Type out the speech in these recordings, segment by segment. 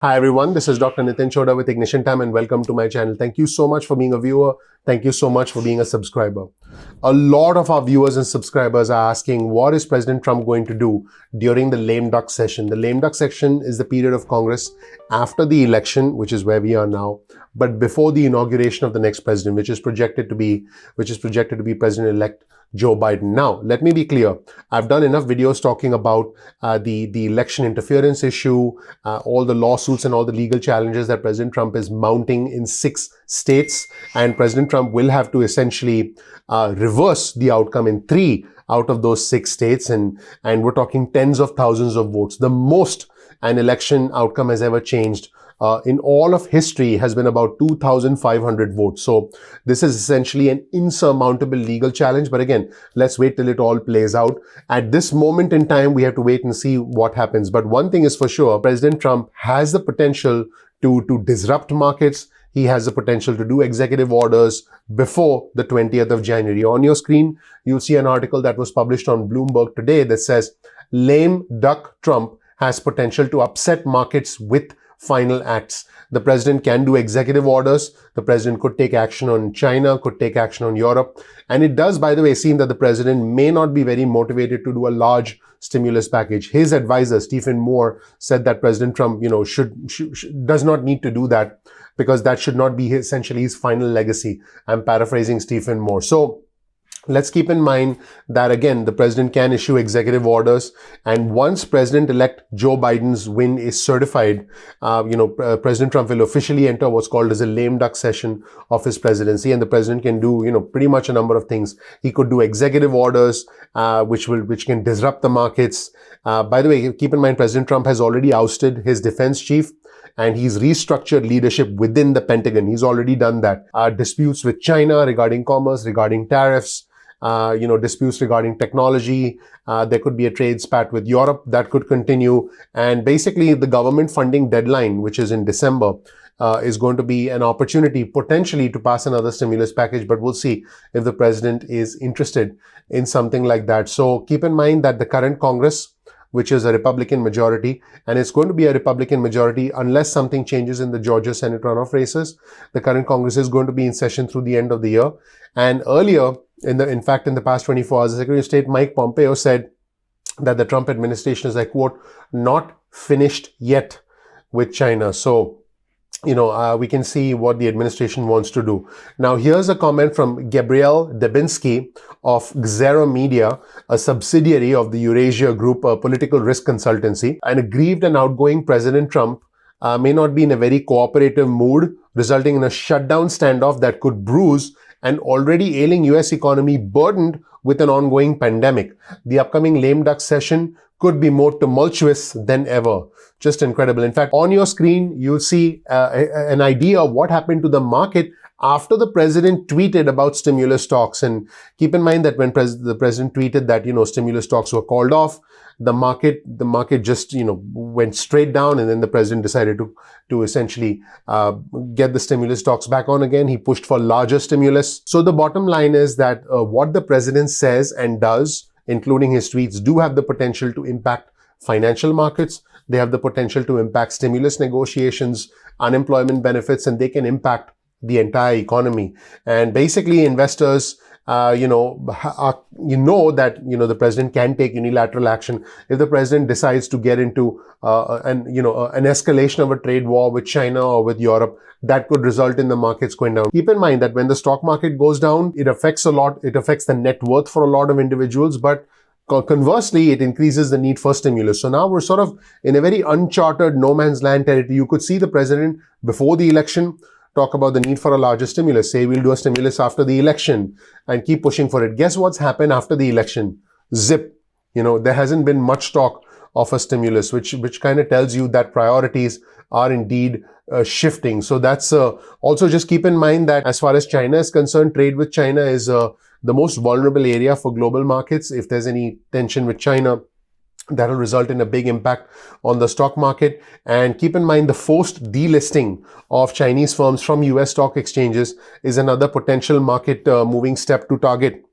Hi everyone, this is Dr. Nitin Choda with Ignition Time and welcome to my channel. Thank you so much for being a viewer. Thank you so much for being a subscriber. A lot of our viewers and subscribers are asking what is President Trump going to do during the lame duck session. The lame duck session is the period of Congress after the election, which is where we are now, but before the inauguration of the next president, which is projected to be President-elect Joe Biden. Now, let me be clear. I've done enough videos talking about the election interference issue, all the lawsuits and all the legal challenges that President Trump is mounting in 6 states. And President Trump will have to essentially reverse the outcome in 3 out of those 6 states. And we're talking tens of thousands of votes. The most an election outcome has ever changed in all of history has been about 2,500 votes. So this is essentially an insurmountable legal challenge. But again, let's wait till it all plays out. At this moment in time, we have to wait and see what happens. But one thing is for sure, President Trump has the potential to disrupt markets. He has the potential to do executive orders before the 20th of January. On your screen, you'll see an article that was published on Bloomberg today that says, lame duck Trump has potential to upset markets with final acts. The president can do executive orders. The president could take action on China, could take action on Europe. And it does, by the way, seem that the president may not be very motivated to do a large stimulus package. His advisor, Stephen Moore, said that President Trump, does not need to do that because that should not be essentially his final legacy. I'm paraphrasing Stephen Moore. So let's keep in mind that, again, the president can issue executive orders. And once President-elect Joe Biden's win is certified, President Trump will officially enter what's called as a lame duck session of his presidency. And the president can do, pretty much a number of things. He could do executive orders, which can disrupt the markets. By the way, keep in mind, President Trump has already ousted his defense chief. And he's restructured leadership within the Pentagon. He's already done that. Disputes with China regarding commerce, regarding tariffs, disputes regarding technology. There could be a trade spat with Europe that could continue. And basically, the government funding deadline, which is in December, is going to be an opportunity potentially to pass another stimulus package. But we'll see if the president is interested in something like that. So keep in mind that the current Congress, which is a Republican majority, and it's going to be a Republican majority unless something changes in the Georgia Senate runoff races. The current Congress is going to be in session through the end of the year. And earlier, in the past 24 hours, the Secretary of State Mike Pompeo said that the Trump administration is, I quote, not finished yet with China. So, we can see what the administration wants to do. Now, here's a comment from Gabrielle Debinsky of Xero Media, a subsidiary of the Eurasia Group, a political risk consultancy. An aggrieved and outgoing President Trump may not be in a very cooperative mood, resulting in a shutdown standoff that could bruise an already ailing US economy burdened with an ongoing pandemic. The upcoming lame duck session could be more tumultuous than ever. Just incredible. In fact, on your screen, you'll see an idea of what happened to the market after the president tweeted about stimulus talks. And keep in mind that when the president tweeted that, stimulus talks were called off, the market just, went straight down. And then the president decided to essentially get the stimulus talks back on again. He pushed for larger stimulus. So the bottom line is that what the president says and does, including his tweets, do have the potential to impact financial markets. They have the potential to impact stimulus negotiations, unemployment benefits, and they can impact the entire economy. And basically, investors, that the president can take unilateral action if the president decides to get into an escalation of a trade war with China or with Europe. That could result in the markets going down. Keep in mind that when the stock market goes down, it affects a lot. It affects the net worth for a lot of individuals, but conversely, it increases the need for stimulus. So now we're sort of in a very uncharted no man's land territory. You could see the president before the election talk about the need for a larger stimulus, say we'll do a stimulus after the election and keep pushing for it. Guess what's happened after the election? Zip. There hasn't been much talk of a stimulus, which kind of tells you that priorities are indeed shifting. So that's also just keep in mind that as far as China is concerned, trade with China is the most vulnerable area for global markets. If there's any tension with China, that'll result in a big impact on the stock market. And keep in mind the forced delisting of Chinese firms from US stock exchanges is another potential market moving step to target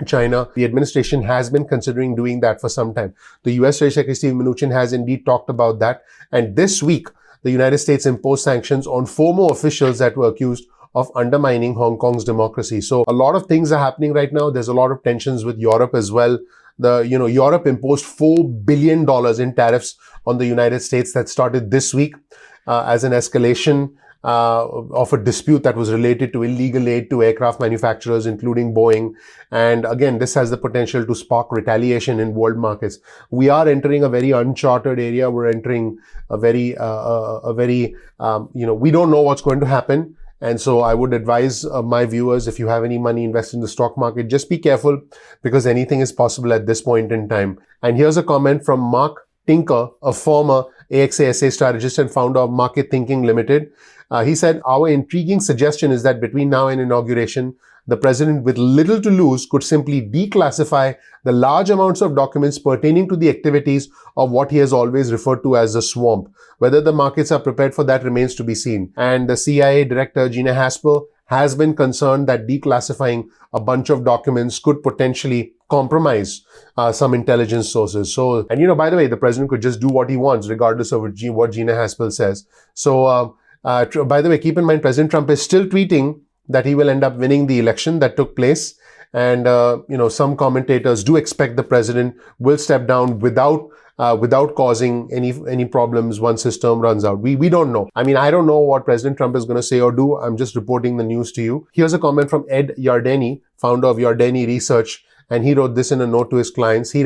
China. The administration has been considering doing that for some time. The US Treasury Secretary Steve Mnuchin has indeed talked about that. And this week, the United States imposed sanctions on 4 more officials that were accused of undermining Hong Kong's democracy. So a lot of things are happening right now. There's a lot of tensions with Europe as well. Europe imposed $4 billion in tariffs on the United States that started this week as an escalation of a dispute that was related to illegal aid to aircraft manufacturers, including Boeing. And again, this has the potential to spark retaliation in world markets. We are entering a very uncharted area. We're entering we don't know what's going to happen. And so I would advise my viewers, if you have any money invested in the stock market, just be careful, because anything is possible at this point in time. And here's a comment from Mark Tinker, a former AXA strategist and founder of Market Thinking Limited. He said, our intriguing suggestion is that between now and inauguration, the president with little to lose could simply declassify the large amounts of documents pertaining to the activities of what he has always referred to as the swamp. Whether the markets are prepared for that remains to be seen. And the CIA director, Gina Haspel, has been concerned that declassifying a bunch of documents could potentially compromise some intelligence sources. So, and by the way, the president could just do what he wants, regardless of what Gina Haspel says. So, by the way, keep in mind, President Trump is still tweeting that he will end up winning the election that took place. And, some commentators do expect the president will step down without causing any problems once his term runs out. We don't know. I mean, I don't know what President Trump is going to say or do. I'm just reporting the news to you. Here's a comment from Ed Yardeni, founder of Yardeni Research. And he wrote this in a note to his clients. He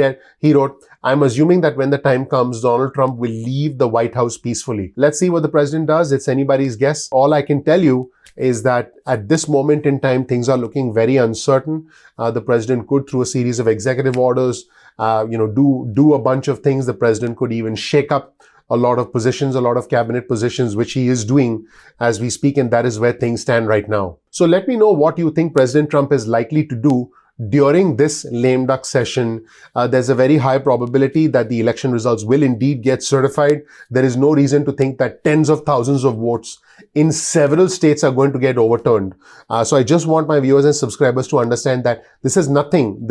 wrote, I'm assuming that when the time comes, Donald Trump will leave the White House peacefully. Let's see what the president does. It's anybody's guess. All I can tell you is that at this moment in time, things are looking very uncertain. The president could, through a series of executive orders, do a bunch of things. The president could even shake up a lot of positions, a lot of cabinet positions, which he is doing as we speak. And that is where things stand right now. So let me know what you think President Trump is likely to do during this lame duck session. There's a very high probability that the election results will indeed get certified. There is no reason to think that tens of thousands of votes in several states are going to get overturned. So I just want my viewers and subscribers to understand that this is nothing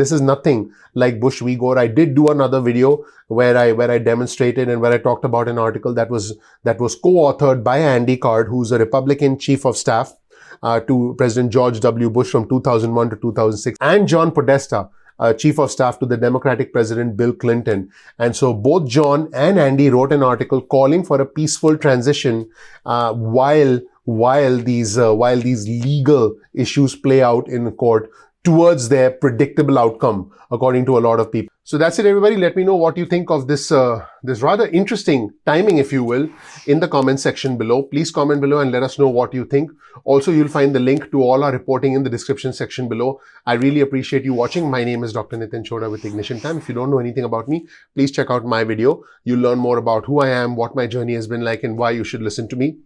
like Bush v. Gore. I did do another video where I demonstrated and where I talked about an article that was co-authored by Andy Card, who's a Republican chief of staff to President George W. Bush from 2001 to 2006, and John Podesta, chief of staff to the Democratic President Bill Clinton. And so both John and Andy wrote an article calling for a peaceful transition while these legal issues play out in court towards their predictable outcome, according to a lot of people. So that's it, everybody. Let me know what you think of this rather interesting timing, if you will, in the comment section below. Please comment below and let us know what you think. Also, you'll find the link to all our reporting in the description section below. I really appreciate you watching. My name is Dr. Nitin Chhoda with Ignition Time. If you don't know anything about me, please check out my video. You'll learn more about who I am, what my journey has been like, and why you should listen to me.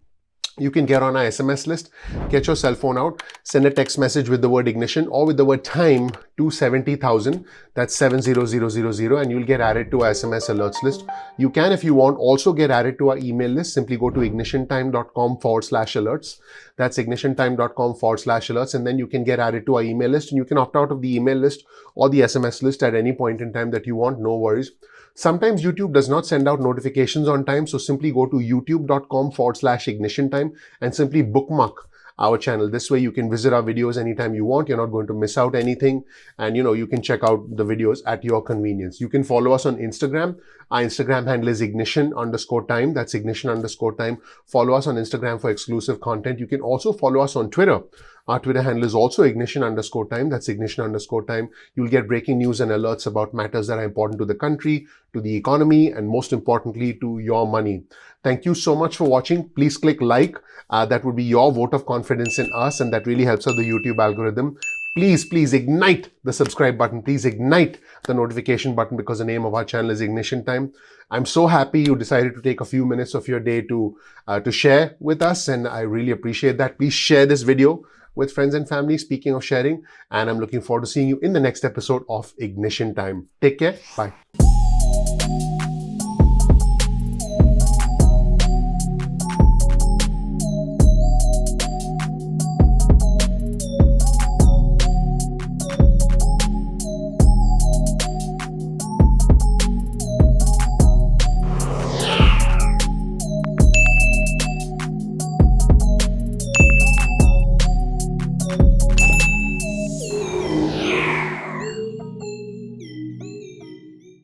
You can get on our SMS list, get your cell phone out, send a text message with the word ignition or with the word time to 70,000. That's 70000, and you'll get added to our SMS alerts list. You can, if you want, also get added to our email list. Simply go to ignitiontime.com/alerts. That's ignitiontime.com/alerts. And then you can get added to our email list, and you can opt out of the email list or the SMS list at any point in time that you want. No worries. Sometimes YouTube does not send out notifications on time, so simply go to youtube.com/ignitiontime and simply bookmark our channel. This way you can visit our videos anytime you want. You're not going to miss out anything, and you can check out the videos at your convenience. You can follow us on Instagram. Our Instagram handle is ignition_time. That's ignition_time. Follow us on Instagram for exclusive content. You can also follow us on Twitter. Our Twitter handle is also ignition_time. That's ignition_time. You'll get breaking news and alerts about matters that are important to the country, to the economy, and most importantly, to your money. Thank you so much for watching. Please click like. That would be your vote of confidence in us, and that really helps out the YouTube algorithm. Please ignite the subscribe button. Please ignite the notification button, because the name of our channel is Ignition Time. I'm so happy you decided to take a few minutes of your day to share with us, and I really appreciate that. Please share this video with friends and family. Speaking of sharing, and I'm looking forward to seeing you in the next episode of Ignition Time. Take care. Bye.